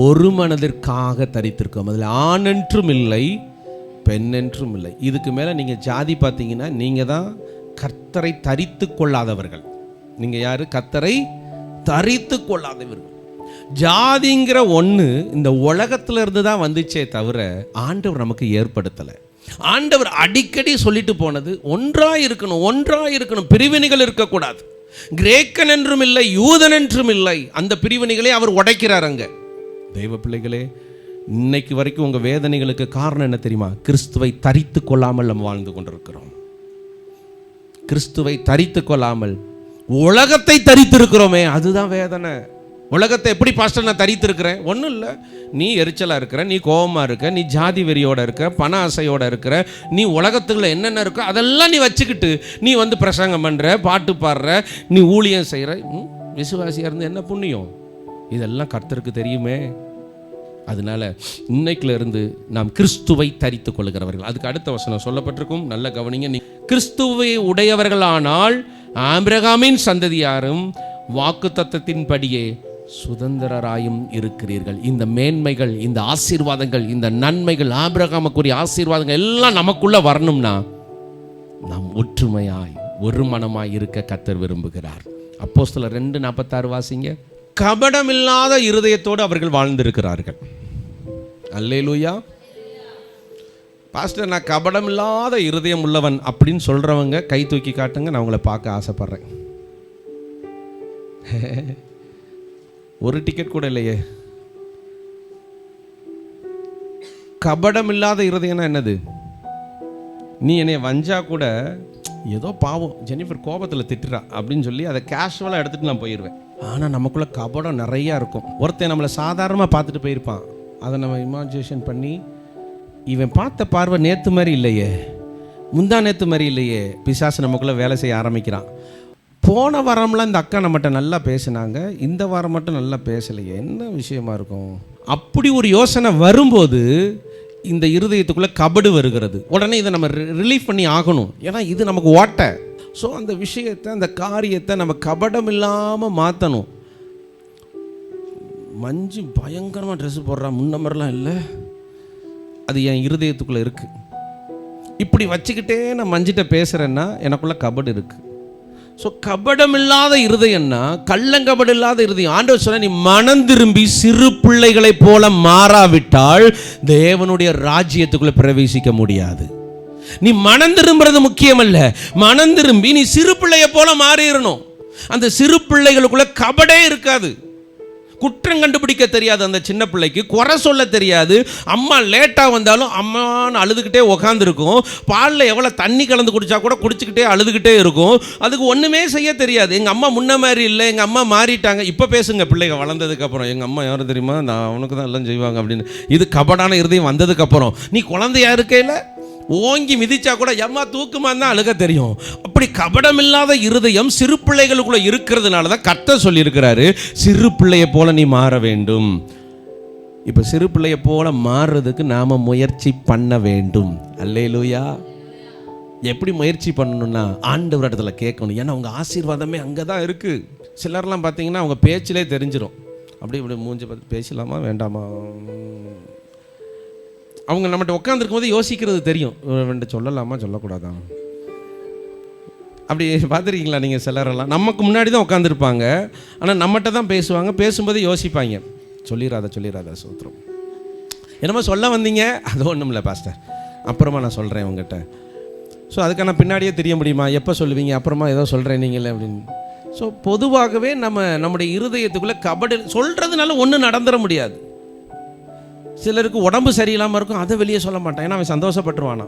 ஒரு மனதிற்காக தரித்திருக்கிறோம். அதில் ஆணென்றும் இல்லை பெண்ணென்றும் இல்லை. இதுக்கு மேலே நீங்கள் ஜாதி பார்த்தீங்கன்னா நீங்கள் தான் கர்த்தரை தரித்து கொள்ளாதவர்கள். நீங்கள் யார்? கர்த்தரை தரித்து கொள்ளாதவர்கள். ஜாதிங்கிற ஒன்று இந்த உலகத்தில் இருந்து தான் வந்துச்சே தவிர ஆண்டவர் நமக்கு ஏற்படுத்தலை. ஆண்டவர் அடிக்கடி சொல்லிட்டு போனது ஒன்றாக இருக்கணும், பிரிவினைகள் இருக்கக்கூடாது. கிரேக்கன் என்றும் இல்லை, யூதன் என்றும் இல்லை. அந்த பிரிவினைகளை அவர் உடைக்கிறார். அங்கே தெய்வ பிள்ளைகளே, இன்னைக்கு வரைக்கும் உங்கள் வேதனைகளுக்கு காரணம் என்ன தெரியுமா? கிறிஸ்துவை தரித்து கொள்ளாமல் நம்ம வாழ்ந்து கொண்டிருக்கிறோம். கிறிஸ்துவை தரித்து கொள்ளாமல் உலகத்தை தரித்திருக்கிறோமே, அதுதான் வேதனை. உலகத்தை எப்படி பாஸ்டர் நான் தரித்திருக்கிறேன்? ஒன்றும் இல்லை, நீ எரிச்சலாக இருக்கிற, நீ கோபமாக இருக்க, நீ ஜாதி வெறியோடு இருக்கிற, பண ஆசையோடு இருக்கிற, நீ உலகத்துக்குள்ள என்னென்ன இருக்கோ அதெல்லாம் நீ வச்சுக்கிட்டு நீ பிரசங்கம் பண்ணுற, பாட்டு பாடுற, நீ ஊழியம் செய்கிற. விசுவாசியாக இருந்து என்ன புண்ணியம்? இதெல்லாம் கர்த்தருக்கு தெரியுமே. அதனால இன்னைக்குல இருந்து நாம் கிறிஸ்துவை தரித்து கொள்கிறவர்கள். அதுக்கு அடுத்த வசனம் சொல்லப்பட்டிருக்கும், நல்ல கவனிங்க. நீ கிறிஸ்துவை உடையவர்களானால் ஆபிரகாமின் சந்ததியாரும் வாக்கு தத்தத்தின்படியே சுதந்திரராயும் இருக்கிறீர்கள். இந்த மேன்மைகள், இந்த ஆசீர்வாதங்கள், இந்த நன்மைகள், ஆபிரகாமுக்குரிய ஆசீர்வாதங்கள் எல்லாம் நமக்குள்ள வரணும்னா நாம் ஒற்றுமையாய் ஒரு மனமாய் இருக்க கர்த்தர் விரும்புகிறார். அப்போஸ்தலர் 2:46 வாசிங்க. கபடமில்லாத இருதயத்தோடு அவர்கள் வாழ்ந்திருக்கிறார்கள். அல்லேலூயா. பாஸ்டர், நான் கபடமில்லாத இருதயம் உள்ளவன் அப்படின்னு சொல்றவங்க கை தூக்கி காட்டுங்க, நான் உங்களை பார்க்க ஆசைப்படுறேன். ஒரு டிக்கெட் கூட இல்லையே. கபடம் இல்லாத இருதயம்னா என்னது? நீ என்னை வஞ்சா கூட ஏதோ பாவம் ஜெனிஃபர் கோபத்தில் திட்டுறா அப்படின்னு சொல்லி அதை கேஷுவலாக எடுத்துகிட்டு நான் போயிடுவேன். ஆனால் நமக்குள்ளே கபடம் நிறையா இருக்கும். ஒருத்தன் நம்மளை சாதாரணமாக பார்த்துட்டு போயிருப்பான், அதை நம்ம இமேஜினேஷன் பண்ணி இவன் பார்த்த பார்வை நேற்று மாதிரி இல்லையே, முந்தா நேற்று மாதிரி இல்லையே, பிசாசு நமக்குள்ளே வேலை செய்ய ஆரம்பிக்கிறான். போன வாரம்லாம் இந்த அக்கா நம்மகிட்ட நல்லா பேசினாங்க, இந்த வாரம் மட்டும் நல்லா பேசலையே, என்ன விஷயமா இருக்கும்? அப்படி ஒரு யோசனை வரும்போது இந்த இருதயத்துக்குள்ளே கபடு வருகிறது. உடனே இதை நம்ம ரிலீஃப் பண்ணி ஆகணும், ஏன்னா இது நமக்கு ஓட்டை. ஸோ அந்த விஷயத்தை, அந்த காரியத்தை நம்ம கபடம் இல்லாமல் மாற்றணும். மஞ்சு பயங்கரமாக ட்ரெஸ்ஸு போடுறா, முன்ன மாதிரிலாம் இல்லை, அது என் இருதயத்துக்குள்ளே இருக்குது. இப்படி வச்சுக்கிட்டே நான் மஞ்சிட்ட பேசுகிறேன்னா எனக்குள்ளே கபடு இருக்குது. ஸோ கபடம் இல்லாத இருதயம்னா கள்ளங்கபடு இல்லாத இருதயம். ஆண்டவர் சொன்ன, நீ மனம் திரும்பி சிறு பிள்ளைகளை போல மாறாவிட்டால் தேவனுடைய ராஜ்யத்துக்குள்ளே பிரவேசிக்க முடியாது. நீ மனம் திரும்புறது முக்கியமல்ல, மனம் திரும்பி நீ சிறு பிள்ளையை போல மாறிடணும். அந்த சிறு பிள்ளைகளுக்குள்ள கபடே இருக்காது. குற்றம் கண்டுபிடிக்க தெரியாது அந்த சின்ன பிள்ளைக்கு, குறை சொல்ல தெரியாது. அம்மா லேட்டாக வந்தாலும் அம்மான்னு அழுதுகிட்டே உக்காந்துருக்கும். பாலில் எவ்வளோ தண்ணி கலந்து குடித்தா கூட குடிச்சிக்கிட்டே அழுதுகிட்டே இருக்கும். அதுக்கு ஒன்றுமே செய்ய தெரியாது. எங்கள் அம்மா முன்ன மாதிரி இல்லை, எங்கள் அம்மா மாறிட்டாங்க. இப்போ பேசுங்க பிள்ளைங்க வளர்ந்ததுக்கப்புறம், எங்கள் அம்மா யாரும் தெரியுமா, நான் அவனுக்கு தான் எல்லாம் செய்வாங்க அப்படின்னு. இது கபடான இருதயம் வந்ததுக்கப்புறம். நீ குழந்தையா இருக்கையில் ஓங்கி மிதிச்சா கூட எம்மா தூக்குமா தான் அழுக தெரியும். அப்படி கபடமில்லாத இருதயம் சிறு பிள்ளைகளுக்குள்ள இருக்கிறதுனால தான் கர்த்தர் சொல்லியிருக்கிறாரு, சிறு பிள்ளையை போல நீ மாற வேண்டும். இப்போ சிறு பிள்ளையை போல மாறுறதுக்கு நாம முயற்சி பண்ண வேண்டும். அல்லேலூயா. எப்படி முயற்சி பண்ணணும்னா ஆண்டவர் இடத்துல கேட்கணும். ஏன்னா அவங்க ஆசீர்வாதமே அங்கே தான் இருக்குது. சிலர்லாம் பார்த்தீங்கன்னா அவங்க பேச்சிலே தெரிஞ்சிடும். அப்படி இப்படி மூஞ்சி பார்த்து பேசலாமா வேண்டாமா, அவங்க நம்மகிட்ட உட்காந்துருக்கும் போது யோசிக்கிறது தெரியும், சொல்லலாமா சொல்லக்கூடாதா. அப்படி பார்த்துருக்கீங்களா நீங்கள்? சிலரெல்லாம் நமக்கு முன்னாடி தான் உட்காந்துருப்பாங்க, ஆனால் நம்மகிட்ட தான் பேசுவாங்க. பேசும்போது யோசிப்பாங்க, சொல்லிடாத சூத்திரம், என்னமோ சொல்ல வந்தீங்க, அது ஒன்றும் இல்லை பாஸ்டர், அப்புறமா நான் சொல்கிறேன் உங்ககிட்ட. ஸோ அதுக்கான பின்னாடியே தெரிய முடியுமா, எப்போ சொல்லுவீங்க, அப்புறமா ஏதோ சொல்கிறேன் நீங்களே அப்படின்னு. ஸோ பொதுவாகவே நம்முடைய இருதயத்துக்குள்ளே கபடு சொல்கிறதுனால ஒன்றும் நடந்துட முடியாது. சிலருக்கு உடம்பு சரியில்லாமல் இருக்கும், அதை வெளியே சொல்ல மாட்டான், ஏன்னா அவன் சந்தோஷப்பட்டுருவானா.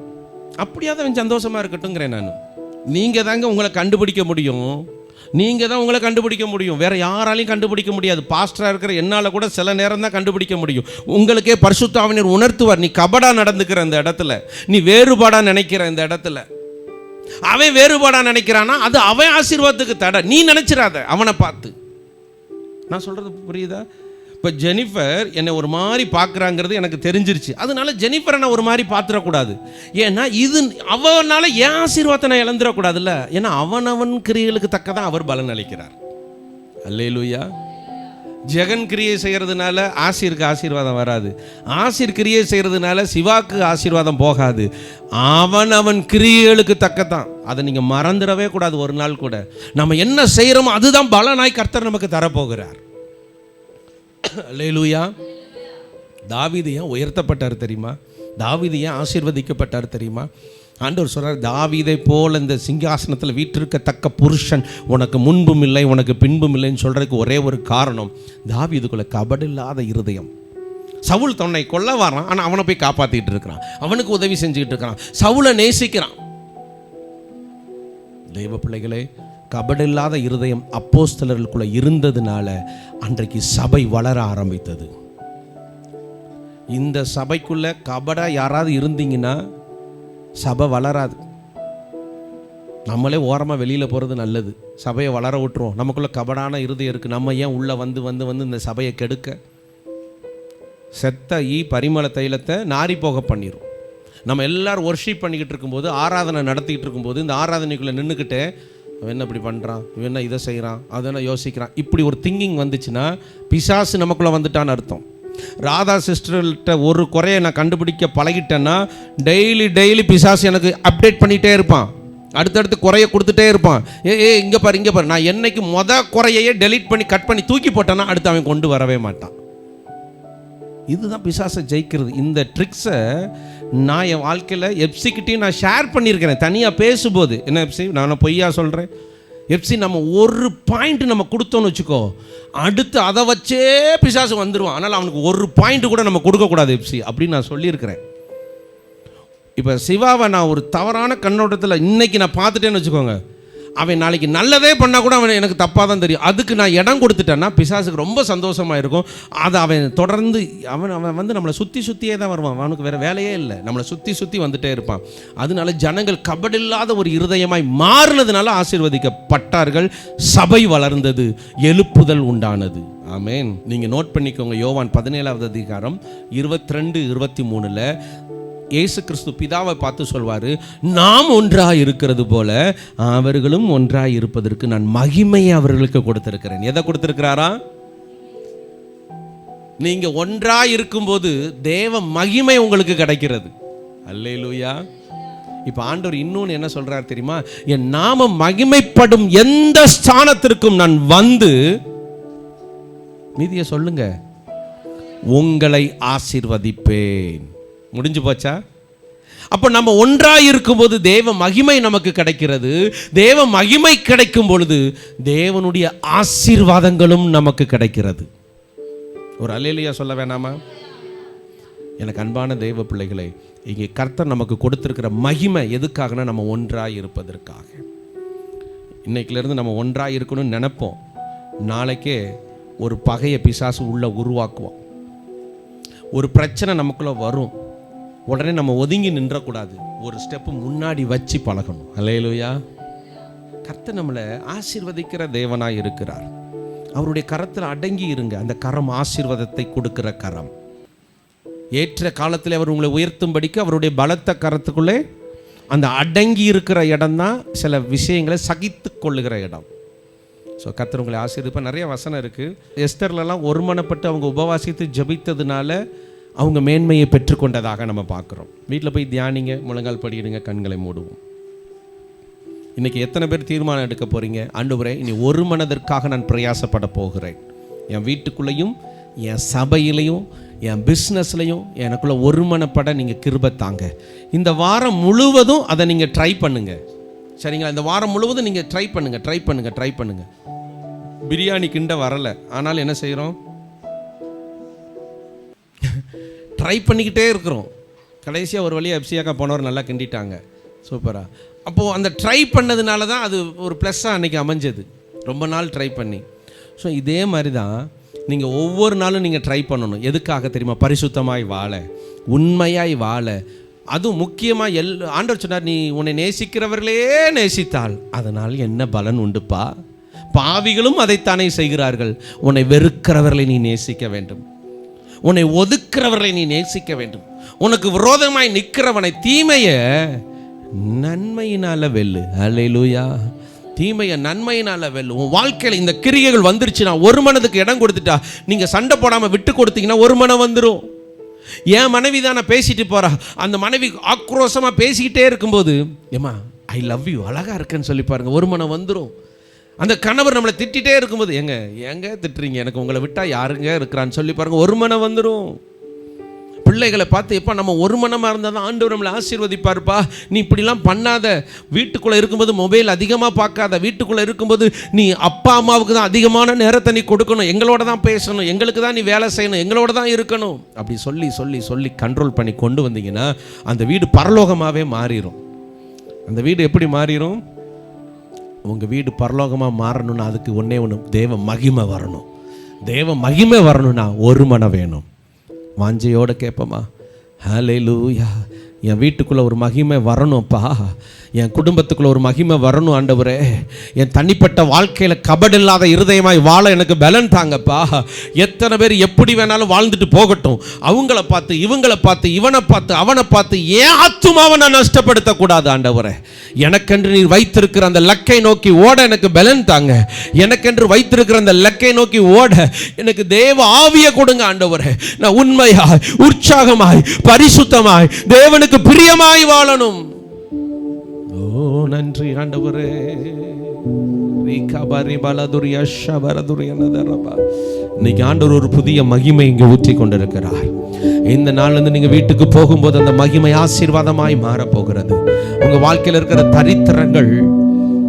அப்படியாவது அவன் சந்தோஷமாக இருக்கட்டுங்கிறேன் நான். நீங்கள் தாங்க உங்களை கண்டுபிடிக்க முடியும், நீங்கள் தான் உங்களை கண்டுபிடிக்க முடியும், வேறு யாராலையும் கண்டுபிடிக்க முடியாது. பாஸ்டராக இருக்கிற என்னால் கூட சில நேரம் தான் கண்டுபிடிக்க முடியும். உங்களுக்கே பரிசுத்த ஆவியானவர் உணர்த்துவார், நீ கபடாக நடந்துக்கிற இந்த இடத்துல, நீ வேறுபாடாக நினைக்கிற இந்த இடத்துல. அவன் வேறுபாடாக நினைக்கிறானா அது அவன் ஆசீர்வாதத்துக்கு தடை, நீ நினச்சிடாத அவனை பார்த்து. நான் சொல்கிறது புரியுதா? இப்போ ஜெனிஃபர் என்னை ஒரு மாதிரி பார்க்குறாங்கிறது எனக்கு தெரிஞ்சிருச்சு, அதனால ஜெனிஃபர் என்னை ஒரு மாதிரி பார்த்துடக்கூடாது. ஏன்னா இது அவனால் ஏன் ஆசீர்வாதத்தை நான் இழந்துடக்கூடாதுல்ல. ஏன்னா அவனவன் கிரியைகளுக்கு தக்கதான் அவர் பலன் அளிக்கிறார். அல்லேலூயா. ஜெகன் கிரியை செய்கிறதுனால ஆசீருக்கு ஆசீர்வாதம் வராது, ஆசீர் கிரியை செய்கிறதுனால சிவாக்கு ஆசீர்வாதம் போகாது. அவன் கிரியைகளுக்கு தக்கதான். அதை நீங்கள் மறந்துடவே கூடாது ஒரு நாள் கூட. நம்ம என்ன செய்கிறோமோ அதுதான் பலனாய் கர்த்தர் நமக்கு தரப்போகிறார். அல்லேலூயா. தாவீது ஏன் உயர்த்தப்பட்டார் தெரியுமா? தாவீது ஏன் ஆசீர்வதிக்கப்பட்டார் தெரியுமா? ஆண்டவர் சொல்றார், தாவீதை போல இந்த சிங்காசனத்தில் வீற்றிருக்கத்தக்க புருஷன் உனக்கு முன்பும் இல்லை உனக்கு பின்பும் இல்லைன்னு சொல்றதுக்கு ஒரே ஒரு காரணம், தாவீதுக்குள்ள கபடில்லாத இருதயம். சவுல் தன்னை கொல்ல வரான், ஆனால் அவனை போய் காப்பாற்றிட்டு இருக்கிறான், அவனுக்கு உதவி செஞ்சுக்கிட்டு இருக்கிறான், சவுலை நேசிக்கிறான். தெய்வ பிள்ளைகளே, கபடில்லாத இருதயம் அப்போஸ்தலர்களுக்குள்ள இருந்ததுனால அன்றைக்கு சபை வளர ஆரம்பித்தது. இந்த சபைக்குள்ள கபடா யாராவது இருந்தீங்கன்னா சபை வளராது. நம்மளே ஓரமாக வெளியில் போகிறது நல்லது, சபையை வளர விட்டுருவோம். நமக்குள்ள கபடான இருதயம் இருக்குது, நம்ம ஏன் உள்ளே வந்து வந்து வந்து இந்த சபையை கெடுக்க? செத்த பரிமள தைலத்தை நாரி போக பண்ணிடும். நம்ம எல்லாரும் ஒர்ஷிப் பண்ணிக்கிட்டு இருக்கும்போது, ஆராதனை நடத்திக்கிட்டு இருக்கும்போது, இந்த ஆராதனைக்குள்ளே நின்றுக்கிட்டு அவன் என்ன இப்படி பண்ணுறான், இவன் என்ன இதை செய்கிறான், அதென்ன யோசிக்கிறான், இப்படி ஒரு திங்கிங் வந்துச்சுன்னா பிசாசு நமக்குள்ளே வந்துட்டான்னு அர்த்தம். ராதா சிஸ்டர்கிட்ட ஒரு குறையை நான் கண்டுபிடிக்க பழகிட்டேன்னா டெய்லி பிசாசு எனக்கு அப்டேட் பண்ணிகிட்டே இருப்பான், அடுத்தடுத்து குறையை கொடுத்துட்டே இருப்பான். இங்கே பாரு. நான் என்னைக்கு குறையையே டெலீட் பண்ணி கட் பண்ணி தூக்கி போட்டேன்னா அடுத்து அவன் கொண்டு வரவே மாட்டான். இதுதான் பிசாசை ஜெயிக்கிறது. இந்த ட்ரிக்ஸை நான் என் வாழ்க்கையில் எப்சிக்கிட்டையும் நான் ஷேர் பண்ணியிருக்கிறேன். தனியாக பேசும்போது, என்ன எப்சி நான் பொய்யா சொல்கிறேன், எஃப்சி நம்ம ஒரு பாயிண்ட் நம்ம கொடுத்தோன்னு வச்சுக்கோ, அடுத்து அதை வச்சே பிசாசு வந்துடுவான். அதனால் அவனுக்கு ஒரு பாயிண்ட் கூட நம்ம கொடுக்கக்கூடாது எஃப்சி அப்படின்னு நான் சொல்லியிருக்கிறேன். இப்போ சிவாவை நான் ஒரு தவறான கண்ணோட்டத்தில் இன்னைக்கு நான் பார்த்துட்டேன்னு வச்சுக்கோங்க, அவன் நாளைக்கு நல்லதே பண்ணால் கூட அவன் எனக்கு தப்பாக தான் தெரியும். அதுக்கு நான் இடம் கொடுத்துட்டேன்னா பிசாசுக்கு ரொம்ப சந்தோஷமாக இருக்கும். அதை அவன் தொடர்ந்து அவன் வந்து நம்மளை சுற்றியே தான் வருவான். அவனுக்கு வேறு வேலையே இல்லை, நம்மளை சுற்றி வந்துட்டே இருப்பான். அதனால ஜனங்கள் கபடில்லாத ஒரு இருதயமாய் மாறினதுனால ஆசீர்வதிக்கப்பட்டார்கள், சபை வளர்ந்தது, எழுப்புதல் உண்டானது. ஆமென். நீங்கள் நோட் பண்ணிக்கோங்க, யோவான் 17வது அதிகாரம் 22-23 இயேசு கிறிஸ்து பிதாவை பார்த்து சொல்வார், நாம் ஒன்றாக இருக்கிறது போல அவர்களும் ஒன்றாக இருப்பதற்கு நான் மகிமையை அவர்களுக்கு கொடுத்திருக்கிறேன். எதை கொடுத்திருக்கிறாரா? நீங்க ஒன்றாக இருக்கும்போது தேவ மகிமை உங்களுக்கு கிடைக்கிறது. அல்லேலூயா. இப்ப ஆண்டவர் இன்னொன்று என்ன சொல்றார் தெரியுமா? என் நாமம் மகிமைப்படும் எந்த ஸ்தானத்திற்கும் நான் வந்து, மீதியை சொல்லுங்க, உங்களை ஆசீர்வதிப்பேன். முடிஞ்சு போச்சா? அப்போ நம்ம ஒன்றாக இருக்கும்போது தேவ மகிமை நமக்கு கிடைக்கிறது. தேவ மகிமை கிடைக்கும் பொழுது தேவனுடைய ஆசீர்வாதங்களும் நமக்கு கிடைக்கிறது. ஒரு அல்லேலூயா சொல்ல வேணாமா? எனக்கு அன்பான தேவ பிள்ளைகளே, இங்கே கர்த்தர் நமக்கு கொடுத்திருக்கிற மகிமை எதுக்காகனா நம்ம ஒன்றாக இருப்பதற்காக. இன்னைக்கிலேருந்து நம்ம ஒன்றாக இருக்கணும்னு நினைப்போம், நாளைக்கே ஒரு பகையை பிசாசு உள்ள உருவாக்குவோம். ஒரு பிரச்சனை நமக்குள்ள வரும், உடனே நம்ம ஒதுங்கி நின்றக்கூடாது, ஒரு ஸ்டெப்பு முன்னாடி வச்சு பழகணும். அல்லேலூயா. கர்த்தர் நம்மளை ஆசீர்வதிக்கிற தேவனாய் இருக்கிறார். அவருடைய கரத்தில் அடங்கி இருங்க. அந்த கரம் ஆசீர்வாதத்தை கொடுக்கிற கரம். ஏற்ற காலத்தில் அவர் உங்களை உயர்த்தும்படிக்கு அவருடைய பலத்த கரத்துக்குள்ளே அந்த அடங்கி இருக்கிற இடம் தான் சில விஷயங்களை சகித்து கொள்ளுகிற இடம். ஸோ கர்த்தர் உங்களை ஆசீர்வதிப்பார். நிறைய வசனம் இருக்குது. எஸ்தர்லலாம் ஒருமனப்பட்டு அவங்க உபவாசித்து ஜபித்ததுனால அவங்க மேன்மையை பெற்றுக்கொண்டதாக நம்ம பார்க்குறோம். வீட்டில் போய் தியானிங்க, முழங்கால் படியிடுங்க, கண்களை மூடுவோம். இன்றைக்கி எத்தனை பேர் தீர்மானம் எடுக்க போகிறீங்க? ஆண்டவரே, இனி ஒரு மனதிற்காக நான் பிரயாசப்பட போகிறேன். என் வீட்டுக்குள்ளேயும் என் சபையிலையும் என் பிஸ்னஸ்லையும் எனக்குள்ள ஒருமனப்பட நீங்கள் கிருபை தாங்க. இந்த வாரம் முழுவதும் அதை நீங்கள் ட்ரை பண்ணுங்கள். சரிங்களா? இந்த வாரம் முழுவதும் நீங்கள் ட்ரை பண்ணுங்கள். பிரியாணி கிண்ட வரலை, ஆனால் என்ன செய்கிறோம்? ட்ரை பண்ணிக்கிட்டே இருக்கிறோம். கடைசியாக ஒரு வழியாக எப்சியாக்கா போனவர் நல்லா கிண்டிட்டாங்க, சூப்பராக. அப்போது அந்த ட்ரை பண்ணதுனால தான் அது ஒரு ப்ளஸ்ஸாக அன்றைக்கி அமைஞ்சது, ரொம்ப நாள் ட்ரை பண்ணி. ஸோ இதே மாதிரி தான் நீங்கள் ஒவ்வொரு நாளும் நீங்கள் ட்ரை பண்ணணும். எதுக்காக தெரியுமா? பரிசுத்தமாய் வாழ, உண்மையாய் வாழ. அதுவும் முக்கியமாக ஆண்டவர் சொன்னார், நீ உன்னை நேசிக்கிறவர்களே நேசித்தால் அதனால் என்ன பலன் உண்டுப்பா? பாவிகளும் அதைத்தானே செய்கிறார்கள். உன்னை வெறுக்கிறவர்களை நீ நேசிக்க வேண்டும், உன்னை ஒதுக்கிறவர்களை நீ நேசிக்க வேண்டும். உனக்கு விரோதமாய் நிற்கிறவனை தீமையை நன்மையினால வெல்லு. அல்லேலூயா. தீமையை நன்மையினால வெல்லு. உன் வாழ்க்கையில் இந்த கிரியைகள் வந்துருச்சுன்னா, ஒரு மனதுக்கு இடம் கொடுத்துட்டா, நீங்கள் சண்டை போடாமல் விட்டு கொடுத்தீங்கன்னா ஒரு மனம் வந்துடும். என் மனைவி தான் நான் பேசிட்டு போறா, அந்த மனைவி ஆக்ரோஷமாக பேசிக்கிட்டே இருக்கும்போது, ஏமா ஐ லவ் யூ, அழகாக இருக்குன்னு சொல்லி பாருங்க, ஒரு மனம் வந்துடும். அந்த கணவர் நம்மளை திட்டிகிட்டே இருக்கும்போது, எங்க திட்டுறீங்க, எனக்கு உங்களை விட்டால் யாருங்க இருக்கிறான்னு சொல்லி பாருங்கள், ஒரு மனம் வந்துடும். பிள்ளைகளை பார்த்து, எப்போ நம்ம ஒரு மனமாக இருந்தால் தான் ஆண்டவர் நம்மளை ஆசீர்வதிப்பார்ப்பா. நீ இப்படிலாம் பண்ணாத, வீட்டுக்குள்ளே இருக்கும்போது மொபைல் அதிகமாக பார்க்காத, வீட்டுக்குள்ளே இருக்கும்போது நீ அப்பா அம்மாவுக்கு தான் அதிகமான நேரத்தை நீ கொடுக்கணும், எங்களோட தான் பேசணும், எங்களுக்கு தான் நீ வேலை செய்யணும், எங்களோட தான் இருக்கணும். அப்படி சொல்லி சொல்லி சொல்லி கண்ட்ரோல் பண்ணி கொண்டு வந்தீங்கன்னா அந்த வீடு பரலோகமாகவே மாறிடும். அந்த வீடு எப்படி மாறிடும்? உங்கள் வீடு பரலோகமாக மாறணும்னா அதுக்கு ஒன்றே ஒன்று, தேவ மகிமை வரணும். தேவ மகிமை வரணும்னா ஒரு மனம் வேணும். வாஞ்சையோடு கேட்போமா? ஹல்லேலூயா. என் வீட்டுக்குள்ளே ஒரு மகிமை வரணும்ப்பா, என் குடும்பத்துக்குள்ளே ஒரு மகிமை வரணும் ஆண்டவரே. என் தனிப்பட்ட வாழ்க்கையில் கபடில்லாத இருதயமாய் வாழ எனக்கு பலன் தாங்கப்பா. எத்தனை பேர் எப்படி வேணாலும் வாழ்ந்துட்டு போகட்டும், அவங்கள பார்த்து இவங்களை பார்த்து இவனை பார்த்து அவனை பார்த்து ஏன் ஆத்துமாவை நான் நஷ்டப்படுத்தக்கூடாது ஆண்டவரே. எனக்கென்று நீர் வைத்திருக்கிற அந்த லக்கை நோக்கி ஓட எனக்கு பலன் தாங்க. எனக்கென்று வைத்திருக்கிற அந்த லக்கை நோக்கி ஓட எனக்கு தேவ ஆவியை கொடுங்க ஆண்டவரே. நான் உண்மையாய், உற்சாகமாய், பரிசுத்தமாய், தேவனுக்கு பிரியமாய் வாழணும். ஓ நன்றி ஆண்டவரே. இன்னைக்கு ஆண்டவர் ஒரு புதிய மகிமை இங்கே ஊற்றி கொண்டிருக்கிறார். இந்த நாள்ல இருந்து நீங்க வீட்டுக்கு போகும்போது அந்த மகிமை ஆசீர்வாதமாய் மாறப்போகிறது. உங்க வாழ்க்கையில் இருக்கிற தரித்திரங்கள்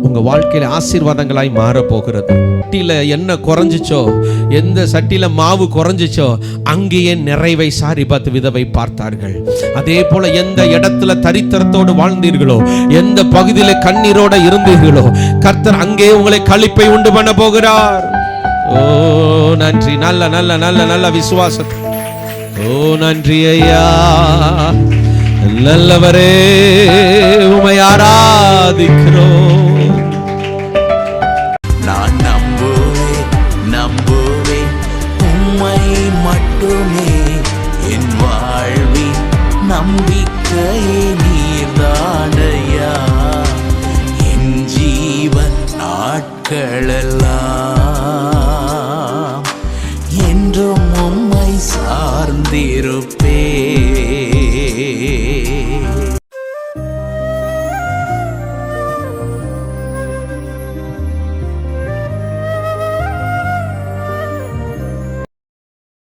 உங்க வாழ்க்கையில ஆசீர்வாதங்களாய் மாற போகிறது. சட்டியில என்ன குறைஞ்சிச்சோ, எந்த சட்டியில மாவு குறைஞ்சிச்சோ அங்கேயே நிறைவை சாரிபாத் விதவை பார்த்தார்கள். அதே போல எந்த இடத்துல தரித்திரத்தோடு வாழ்ந்தீர்களோ, எந்த பகுதியில கண்ணீரோட இருந்தீர்களோ, கர்த்தர் அங்கே உங்களை களிப்பை உண்டு பண்ண போகிறார். ஓ நன்றி. நல்ல நல்ல நல்ல நல்ல விசுவாசத்தை. ஓ நன்றி ஐயா, நல்லவரே, உம்மை ஆராதிக்கிறோம்.